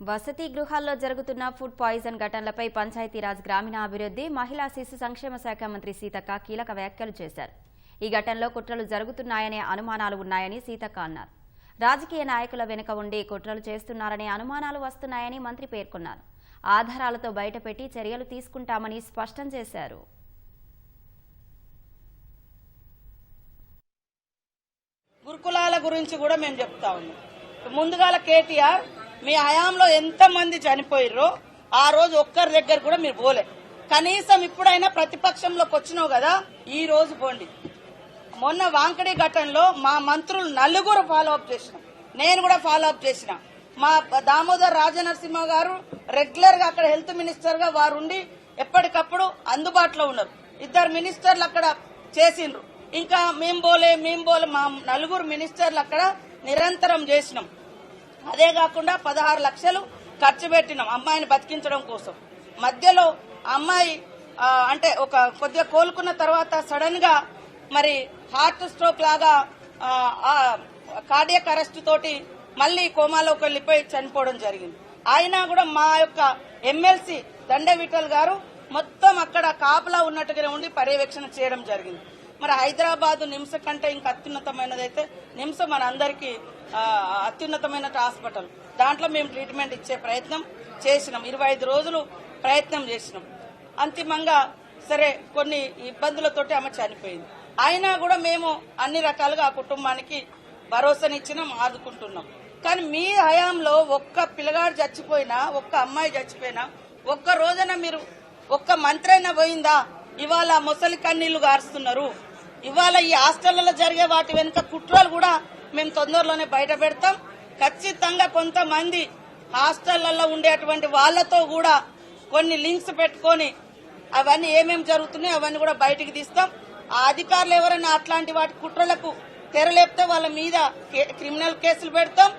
వసతి గృహాల్లో జరుగుతున్న ఫుడ్ పాయిజన్ ఘటనలపై పంచాయతీరాజ్ గ్రామీణాభివృద్ధి మహిళా శిశు సంక్షేమ శాఖ మంత్రి సీతక్క కీలక వ్యాఖ్యలు చేశారు. ఈ ఘటనలో కుట్రలు జరుగుతున్నాయనే అనుమానాలు ఉన్నాయని సీతక్క అన్నారు. రాజకీయ నాయకుల వెనుక ఉండి కుట్రలు చేస్తున్నారనే అనుమానాలు వస్తున్నాయని మంత్రి పేర్కొన్నారు. ఆధారాలతో బయటపెట్టి చర్యలు తీసుకుంటామని స్పష్టం చేశారు. గురుకులాల గురించి కూడా మేము చెప్తా ఉన్నాం. ముందుగాల కేటీఆర్ మీ హయాంలో ఎంత మంది చనిపోయిర్రో ఆ రోజు ఒక్కరి దగ్గర కూడా మీరు పోలే. కనీసం ఇప్పుడైనా ప్రతిపక్షంలోకి వచ్చినావు కదా, ఈ రోజు పోండి. మొన్న వాంకడి ఘటనలో మా మంత్రులు నలుగురు ఫాలో అప్ చేసినాం, నేను కూడా ఫాలో అప్ చేసిన. మా దామోదర్ రాజనరసింహ గారు రెగ్యులర్ గా అక్కడ హెల్త్ మినిస్టర్ గా వారు ఉండి ఎప్పటికప్పుడు అందుబాటులో ఉన్నారు. ఇద్దరు మినిస్టర్లు అక్కడ చేసిండ్రు. ఇంకా మేం పోలే మా నలుగురు మినిస్టర్లు అక్కడ నిరంతరం చేసినాం. అదే కాకుండా 16 లక్షలు ఖర్చు పెట్టినాం అమ్మాయిని బతికించడం కోసం. మధ్యలో అమ్మాయి అంటే ఒక కొద్దిగా కోలుకున్న తర్వాత సడన్ గా మరి హార్ట్ స్ట్రోక్ లాగా కార్డియక్ అరెస్ట్ తోటి మళ్లీ కోమాలోకి వెళ్లిపోయి చనిపోవడం జరిగింది. అయినా కూడా మా యొక్క ఎమ్మెల్సీ దండే విఠల్ గారు మొత్తం అక్కడ కాపలా ఉన్నట్టుగానే ఉండి పర్యవేక్షణ చేయడం జరిగింది. మరి హైదరాబాద్ నిమ్స్ కంటే ఇంకా అత్యున్నతమైనదైతే నిమ్స్ మన అందరికీ అత్యున్నతమైన హాస్పిటల్. దాంట్లో మేము ట్రీట్మెంట్ ఇచ్చే ప్రయత్నం చేసినాం. 25 రోజులు ప్రయత్నం చేసినాం. అంతిమంగా సరే కొన్ని ఇబ్బందులతోటి ఆమె చనిపోయింది. అయినా కూడా మేము అన్ని రకాలుగా ఆ కుటుంబానికి భరోసానిచ్చినాం, ఆదుకుంటున్నాం. కానీ మీ హయాంలో ఒక్క పిల్లగాడు చచ్చిపోయినా, ఒక్క అమ్మాయి చచ్చిపోయినా, ఒక్క రోజున మీరు ఒక్క మంత్రి అయినా పోయిందా? ఇవాళ ముసలి కన్నీళ్లు గారుస్తున్నారు. ఇవాళ ఈ హాస్టళ్లలో జరిగే వాటి వెనుక కుట్రలు కూడా మేము తొందరలోనే బయట పెడతాం. ఖచ్చితంగా కొంతమంది హాస్టళ్లలో ఉండేటువంటి వాళ్లతో కూడా కొన్ని లింక్స్ పెట్టుకొని అవన్నీ ఏమేమి జరుగుతున్నాయో అవన్నీ కూడా బయటికి తీస్తాం. ఆ అధికారులు ఎవరైనా అట్లాంటి వాటి కుట్రలకు తెరలేపితే వాళ్ళ మీద క్రిమినల్ కేసులు పెడతాం.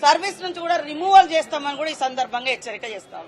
సర్వీస్ నుంచి కూడా రిమూవల్ చేస్తామని కూడా ఈ సందర్భంగా హెచ్చరిక చేస్తాం.